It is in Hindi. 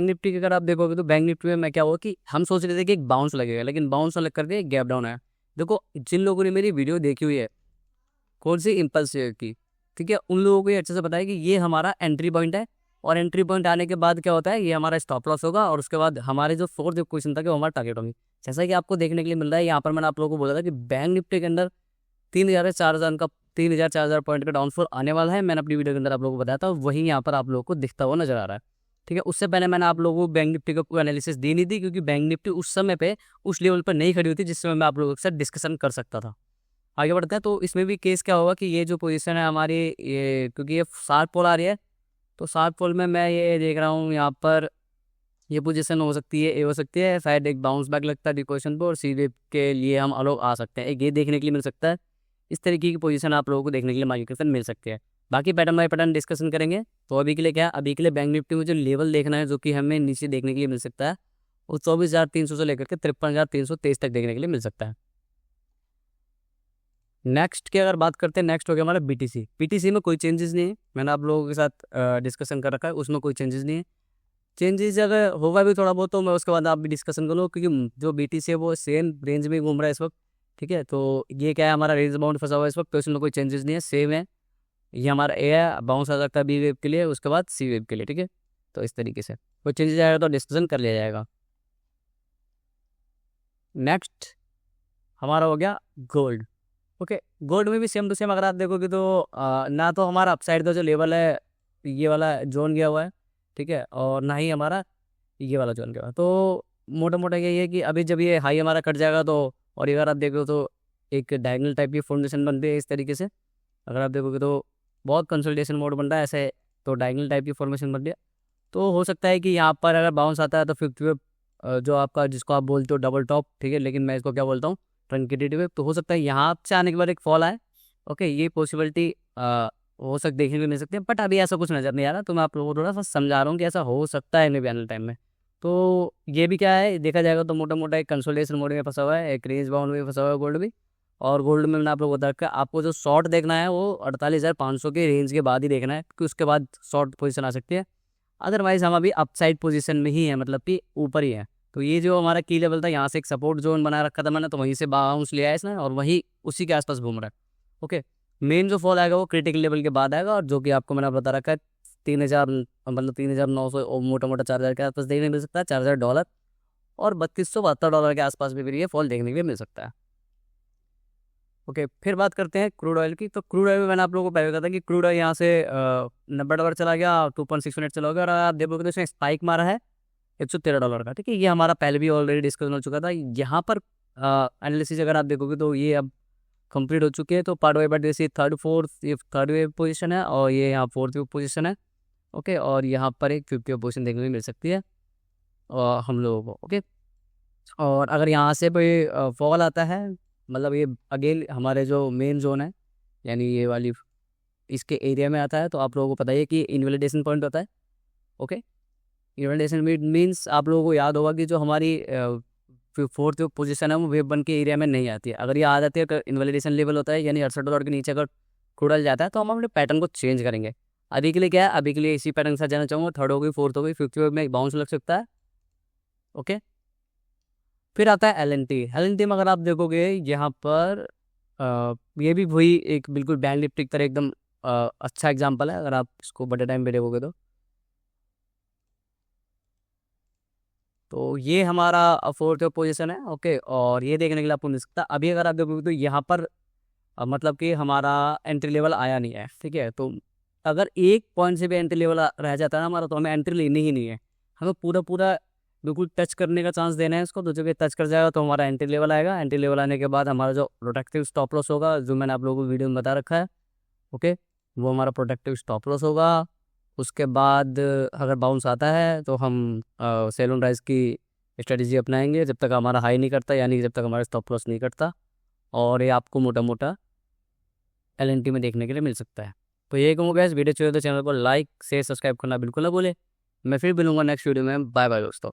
निफ्टी की अगर आप देखोगे तो बैंक निफ्टी में मैं क्या हुआ कि हम सोच रहे थे कि एक बाउंस लगेगा, लेकिन बाउंस अलग कर दिया, गैप डाउन आया। देखो जिन लोगों ने मेरी वीडियो देखी हुई है कौन सी इम्पल्स शेयर की, ठीक है, उन लोगों को ये अच्छे से पता है कि ये हमारा एंट्री पॉइंट है, और एंट्री पॉइंट आने के बाद क्या होता है, ये हमारा स्टॉप लॉस होगा, और उसके बाद हमारे जो फोर्थ क्वेश्चन था कि वो हमारा टारगेट होगी। जैसा कि आपको देखने के लिए मिल रहा है यहाँ पर, मैंने आप लोगों को बोला था कि बैंक निफ्टी के अंदर 3000 से 4000 का 3000 4000 पॉइंट का डाउनफॉल आने वाला है। मैंने अपनी वीडियो के अंदर आप लोगों को बताया था, वही यहाँ पर आप लोगों को दिखता हुआ नजर आ रहा है। ठीक है, उससे पहले मैंने आप लोगों को बैंक निफ्टी का कोई एनालिसिस दी नहीं थी, क्योंकि बैंक निफ्टी उस समय पे उस लेवल पर नहीं खड़ी हुई थी जिस समय मैं आप लोगों के साथ डिस्कशन कर सकता था। आगे बढ़ते हैं, तो इसमें भी केस क्या होगा कि ये जो पोजीशन है हमारी, ये क्योंकि ये शार्प पोल आ रही है, तो शार्प पोल में मैं ये देख रहा हूँ यहाँ पर ये पोजीशन हो सकती है, ए हो सकती है, शायद एक बाउंस बैक लगता है डिपोजिशन पे, और सी वेव के लिए हम अलोग आ सकते हैं, एक ये देखने के लिए मिल सकता है। इस तरीके की पोजीशन आप लोगों को देखने के लिए मार्केट के अंदर मिल सकती है। बाकी पैटर्न बाय पैटर्न डिस्कशन करेंगे। तो अभी के लिए क्या है, अभी के लिए बैंक निफ्टी में जो लेवल देखना है जो कि हमें नीचे देखने के लिए मिल सकता है, वो 24,300 से लेकर के 53,323 तक देखने के लिए मिल सकता है। नेक्स्ट की अगर बात करते हैं, नेक्स्ट हो गया हमारा बीटीसी। बीटीसी में कोई चेंजेस नहीं है, मैंने आप लोगों के साथ डिस्कशन कर रखा है, उसमें कोई चेंजेस नहीं है। चेंजेस अगर होगा भी थोड़ा बहुत तो मैं उसके बाद आप भी डिस्कशन कर लो, क्योंकि जो बीटीसी है वो सेम रेंज में घूम रहा है इस वक्त। ठीक है, तो ये क्या है, हमारा रेंज बाउंड फंसा हुआ है इस वक्त, तो इसमें कोई चेंजेस नहीं है, सेम है। ये हमारा ए है, बाउंस आ सकता है बी वेव के लिए, उसके बाद सी वेव के लिए। ठीक है, तो इस तरीके से कोई चेंजेस आएगा तो डिस्कशन कर लिया जाएगा। नेक्स्ट हमारा हो गया गोल्ड। ओके, गोल्ड में भी सेम टू सेम अगर आप देखोगे तो ना तो हमारा अपसाइड का जो लेवल है ये वाला जोन गया हुआ है, ठीक है, और ना ही हमारा ये वाला जोन गया हुआ है। तो मोटा मोटा यही है कि अभी जब ये हाई हमारा कट जाएगा तो, और अगर आप देखो तो एक डायगोनल टाइप की फॉर्मेशन बनती है इस तरीके से, अगर आप देखोगे तो बहुत कंसोलिडेशन मोड बन रहा है ऐसे, तो डायगोनल टाइप की फॉर्मेशन बन रही है। तो हो सकता है कि यहाँ पर अगर बाउंस आता है तो फिफ्थ वेव, जो आपका जिसको आप बोलते हो डबल टॉप, ठीक है, लेकिन मैं इसको क्या बोलता हूँ, ट्रंकेटेड वेव, तो हो सकता है यहाँ से आने के बाद एक फॉल आए। ओके, ये पॉसिबिलिटी हो सकती देखने को मिल सकती है, बट अभी ऐसा कुछ नजर नहीं आ रहा, तो मैं आप लोगों को थोड़ा सा समझा रहा हूँ कि ऐसा हो सकता है मे बी आने टाइम में। तो ये भी क्या है देखा जाएगा तो मोटा मोटा एक कंसोलिडेशन मोड में फंसा हुआ है, एक रेंज बाउंड में फंसा हुआ है गोल्ड भी। और गोल्ड में मैंने आप लोगों को बता रखा है, आपको जो शॉर्ट देखना है वो 48,500 के रेंज के बाद ही देखना है, क्योंकि उसके बाद शॉर्ट पोजीशन आ सकती है। अदरवाइज हम अभी अपसाइड पोजीशन में ही है, मतलब कि ऊपर ही है। तो ये जो हमारा की लेवल था, यहाँ से एक सपोर्ट जोन बना रखा था मैंने, तो वहीं से बाउंस लिया है इसने, और वही उसी के आसपास घूम रहा है। ओके, मेन जो फॉल आएगा वो क्रिटिकल लेवल के बाद आएगा, और जो कि आपको मैंने बता रखा है 3,000, मतलब 3,900 और मोटा मोटा 4,000 के आसपास देखने को मिल सकता है, $4,000, और $3272 के आसपास भी फिर ये फॉल देखने के लिए मिल सकता है। ओके, फिर बात करते हैं क्रूड ऑयल की। तो क्रूड ऑयल में मैंने आप लोगों को पहले कहा था कि क्रूड ऑयल यहाँ से $90 चला गया, 2.6 मिनट चला गया, और आप देखोगे तो इसने स्पाइक मारा है $113 का। ठीक है, ये हमारा पहले भी ऑलरेडी डिस्कशन हो चुका था। यहाँ पर एनालिसिस अगर आप देखोगे तो ये अब कंप्लीट हो चुकी है। तो पार्ट बाय पार्ट जैसे थर्ड फोर्थ, ये थर्ड वेव पोजीशन है, और ये यहाँ फोर्थ वेव पोजीशन है। ओके, और यहाँ पर एक फिफ्थ वेव पोजीशन देखने को मिल सकती है हम लोगों को। ओके, और अगर यहाँ से कोई फॉल आता है, मतलब ये अगेन हमारे जो मेन जोन है, यानी ये वाली इसके एरिया में आता है, तो आप लोगों को पता ही है कि इन्वैलिडेशन पॉइंट होता है। ओके, इन्वैलिडेशन मीन्स आप लोगों को याद होगा कि जो हमारी फोर्थ पोजीशन है वो वेव वन के एरिया में नहीं आती है। अगर ये आ जाती है, इन्वैलिडेशन लेवल होता है, यानी $68 के नीचे अगर खुड़ल जाता है, तो हम अपने पैटर्न को चेंज करेंगे। अभी के लिए क्या है, अभी के लिए इसी पैटर्न के साथ जाना चाहूँगा। थर्ड हो गई, फोर्थ हो गई, फिफ्थ वेव में एक बाउंस लग सकता है। ओके, फिर आता है एल एन टी में अगर आप देखोगे यहाँ पर ये भी वही एक बिल्कुल बैंक निफ्टी की तरह एकदम अच्छा एग्जांपल है, अगर आप इसको बड़े टाइम पे देखोगे तो ये हमारा फोर्थ पोजीशन है। ओके, और ये देखने के लिए आपको मिल सकता है। अभी अगर आप देखोगे तो यहाँ पर मतलब कि हमारा एंट्री लेवल आया नहीं है। ठीक है, तो अगर एक पॉइंट से भी एंट्री लेवल रह जाता है ना हमारा, तो हमें एंट्री लेनी ही नहीं है, हमें पूरा पूरा बिल्कुल टच करने का चांस देना है इसको। तो जब ये टच कर जाएगा तो हमारा एंट्री लेवल आएगा। एंट्री लेवल आने के बाद हमारा जो प्रोटेक्टिव स्टॉप लॉस होगा, जो मैंने आप लोगों को वीडियो में बता रखा है, ओके, वो हमारा प्रोटेक्टिव स्टॉप लॉस होगा। उसके बाद अगर बाउंस आता है तो हम सेल ऑन राइज की स्ट्रेटजी अपनाएंगे जब तक हमारा हाई नहीं करता, यानी जब तक हमारा स्टॉप लॉस नहीं करता, और ये आपको मोटा मोटा एल में देखने के लिए मिल सकता है। तो ये कहूँगा इस वीडियो चाहिए तो चैनल को लाइक शेयर सब्सक्राइब करना बिल्कुल ना बोले। मैं फिर मिलूंगा नेक्स्ट वीडियो में। बाय बाय दोस्तों।